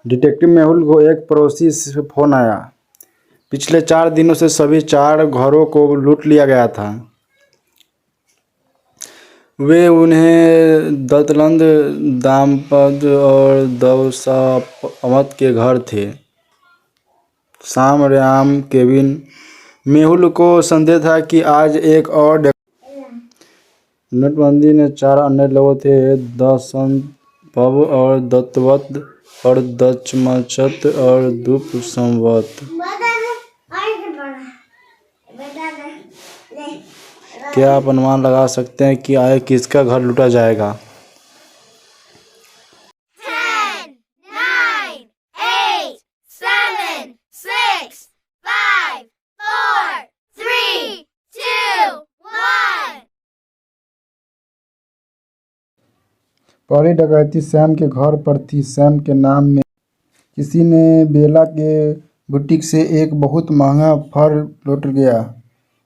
Detective Mehul को एक पड़ोसी से फोन आया। पिछले 4 दिनों से सभी 4 घरों को लूट लिया गया था। वे उन्हें दत्तलंद दामपद और दौसामत के घर थे। शाम रयाम केविन मेहुल को संदेह था कि आज एक और नोटबंदी ने 4 अन्य लोगों थे, दसंभव और दत्तवत और दचमचत और दुप संवत। क्या आप अनुमान लगा सकते हैं कि आगे किसका घर लूटा जाएगा? 10, 9, 8, 7, 6, 5, 4, 3, 2, 1। पहली डकैती सैम के घर पर थी। सैम के नाम में किसी ने बेला के बुटीक से एक बहुत महंगा फर लूट गया।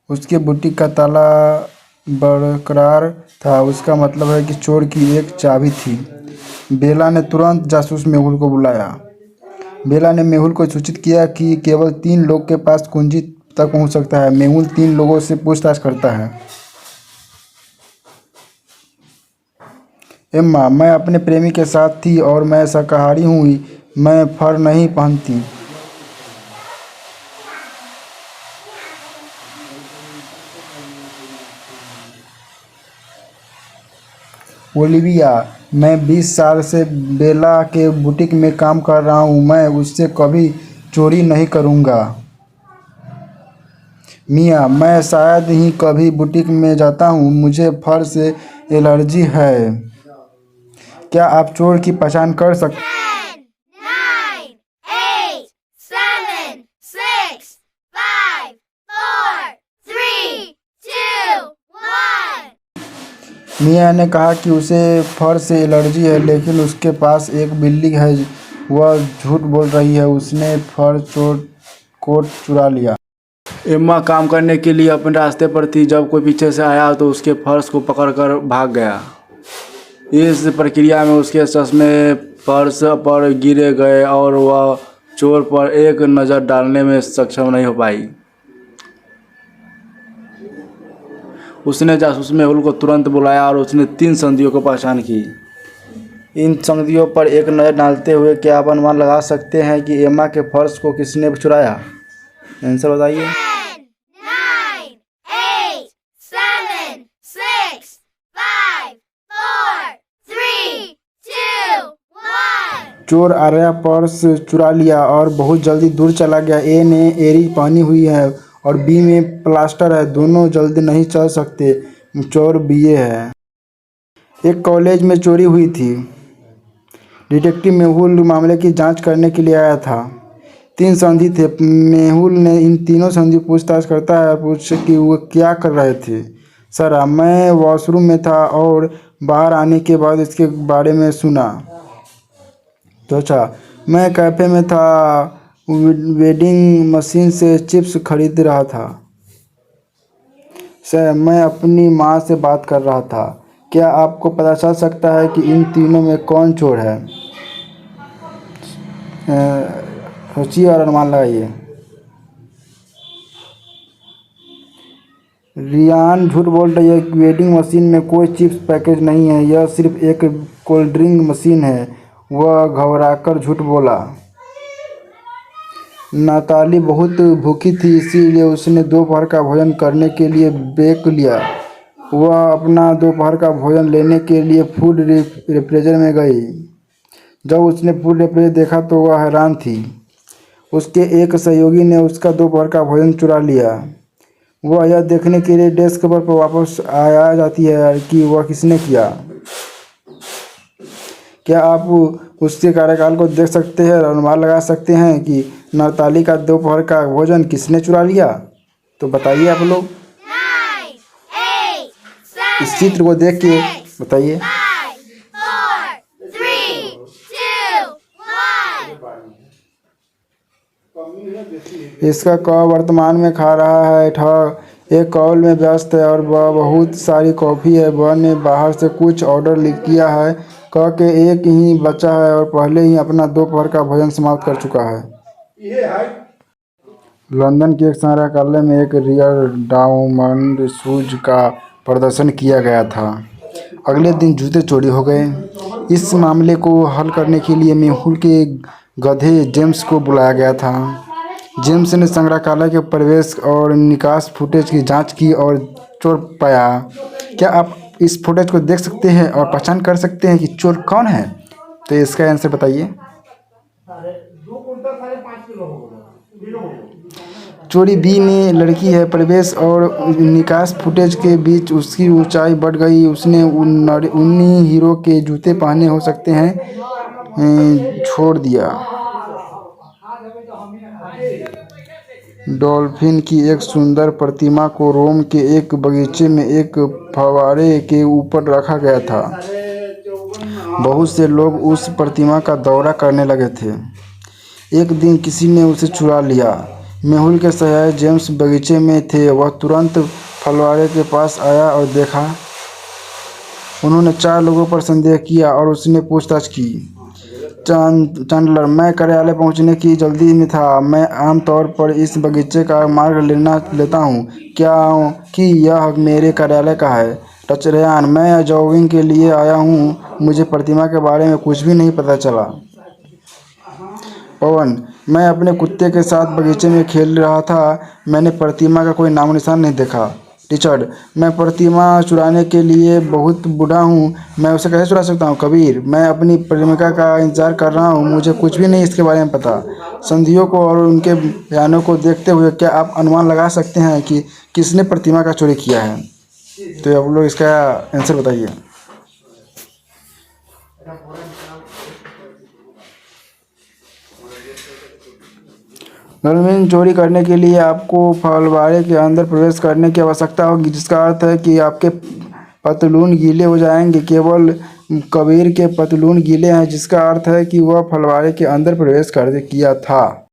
उसके बुटीक का ताला बरकरार था। उसका मतलब है कि चोर की एक चाबी थी। बेला ने तुरंत जासूस मेहुल को बुलाया। बेला ने मेहुल को सूचित किया कि केवल 3 लोग के पास कुंजी तक पहुंच सकता है। मेहुल 3 लोगों से पूछताछ करता है। एम्मा, मैं अपने प्रेमी के साथ थी और मैं शाकाहारी हूँ। मैं फर नहीं पहनती। ओलिविया, मैं 20 साल से बेला के बुटीक में काम कर रहा हूँ। मैं उससे कभी चोरी नहीं करूँगा। मिया, मैं शायद ही कभी बुटीक में जाता हूँ। मुझे फर से एलर्जी है। क्या आप चोर की पहचान कर सकते? 10, 9, 8, 7, 6, 5, 4, 3, 2, 1। मिया ने कहा कि उसे फर से एलर्जी है, लेकिन उसके पास एक बिल्ली है। वह झूठ बोल रही है। उसने फर कोट चुरा लिया। एम्मा काम करने के लिए अपने रास्ते पर थी जब कोई पीछे से आया तो उसके फर्श को पकड़कर भाग गया। इस प्रक्रिया में उसके चश्मे फर्श पर गिर गए और वह चोर पर एक नज़र डालने में सक्षम नहीं हो पाई। उसने जासूस मेहुल को तुरंत बुलाया और उसने 3 संदियों को पहचान की। इन संदियों पर एक नज़र डालते हुए क्या आप अनुमान लगा सकते हैं कि एम्मा के फर्श को किसने चुराया? आंसर बताइए। 10, 9, 8, 7, 6, 5, 4, 3, 2, 1। चोर आर्या पर्स चुरा लिया और बहुत जल्दी दूर चला गया। ए ने एड़ी पहनी हुई है और बी में प्लास्टर है। दोनों जल्दी नहीं चल सकते। चोर बीए है। एक कॉलेज में चोरी हुई थी। डिटेक्टिव मेहुल मामले की जांच करने के लिए आया था। 3 संधि थे। मेहुल ने इन तीनों संधि पूछताछ करता है और पूछे कि वो क्या कर रहे थे। सर, मैं वॉशरूम में था और बाहर आने के बाद इसके बारे में सुना। तो अच्छा, मैं कैफ़े में था, वेंडिंग मशीन से चिप्स खरीद रहा था। सर, मैं अपनी माँ से बात कर रहा था। क्या आपको पता चल सकता है कि इन तीनों में कौन चोर है? सोचिए और अनुमान लगाइए। रियान झूठ बोल रही है कि वेंडिंग मशीन में कोई चिप्स पैकेज नहीं है। यह सिर्फ एक कोल्ड ड्रिंक मशीन है। वह घबराकर झूठ बोला। नाताली बहुत भूखी थी, इसीलिए उसने दोपहर का भोजन करने के लिए ब्रेक लिया। वह अपना दोपहर का भोजन लेने के लिए फूड रेफ्रिजरेटर में गई। जब उसने फूड रेफ्रिजरेटर देखा तो वह हैरान थी। उसके एक सहयोगी ने उसका दोपहर का भोजन चुरा लिया। वह यह देखने के लिए डेस्क पर वापस आया जाती है कि वह किसने किया। क्या आप उसके कार्यकाल को देख सकते हैं और अनुमान लगा सकते हैं कि नाताली का दोपहर का भोजन किसने चुरा लिया? तो बताइए आप लोग। 9, 8, 7, इस चित्र को देख के बताइए। 5, 4, 3, 2, 1। इसका कौ वर्तमान में खा रहा है। एक कॉल में व्यस्त है और वह बहुत सारी कॉफ़ी है। वह ने बाहर से कुछ ऑर्डर किया है कह के एक ही बच्चा है और पहले ही अपना दोपहर का भोजन समाप्त कर चुका है। लंदन के एक संग्रहालय में एक रियर डायमंड शूज का प्रदर्शन किया गया था। अगले दिन जूते चोरी हो गए। इस मामले को हल करने के लिए मेहुल के गधे जेम्स को बुलाया गया था। जेम्स ने संग्रहालय के प्रवेश और निकास फुटेज की जांच की और चोर पाया। क्या आप इस फुटेज को देख सकते हैं और पहचान कर सकते हैं कि चोर कौन है? तो इसका आंसर बताइए। चोरी बी ने लड़की है। प्रवेश और निकास फुटेज के बीच उसकी ऊंचाई बढ़ गई। उसने उन्हीं हीरो के जूते पहने हो सकते हैं छोड़ दिया। डॉल्फिन की एक सुंदर प्रतिमा को रोम के एक बगीचे में एक फव्वारे के ऊपर रखा गया था। बहुत से लोग उस प्रतिमा का दौरा करने लगे थे। एक दिन किसी ने उसे चुरा लिया। मेहुल के सहायक जेम्स बगीचे में थे। वह तुरंत फव्वारे के पास आया और देखा। उन्होंने 4 लोगों पर संदेह किया और उसने पूछताछ की। चैंडलर, मैं कार्यालय पहुंचने की जल्दी में था। मैं आमतौर पर इस बगीचे का मार्ग लेता हूं। क्या कि यह मेरे कार्यालय का है? टचरयान, मैं जॉगिंग के लिए आया हूं। मुझे प्रतिमा के बारे में कुछ भी नहीं पता चला। पवन, मैं अपने कुत्ते के साथ बगीचे में खेल रहा था। मैंने प्रतिमा का कोई नामो निशान नहीं देखा। रिचर्ड, मैं प्रतिमा चुराने के लिए बहुत बूढ़ा हूँ। मैं उसे कैसे चुरा सकता हूँ? कबीर, मैं अपनी प्रेमिका का इंतजार कर रहा हूँ। मुझे कुछ भी नहीं इसके बारे में पता। संधियों को और उनके बयानों को देखते हुए क्या आप अनुमान लगा सकते हैं कि किसने प्रतिमा का चोरी किया है? तो आप लोग इसका आंसर बताइए। डॉल्फिन चोरी करने के लिए आपको फव्वारे के अंदर प्रवेश करने की आवश्यकता होगी, जिसका अर्थ है कि आपके पतलून गीले हो जाएंगे। केवल कबीर के पतलून गीले हैं, जिसका अर्थ है कि वह फव्वारे के अंदर प्रवेश किया था।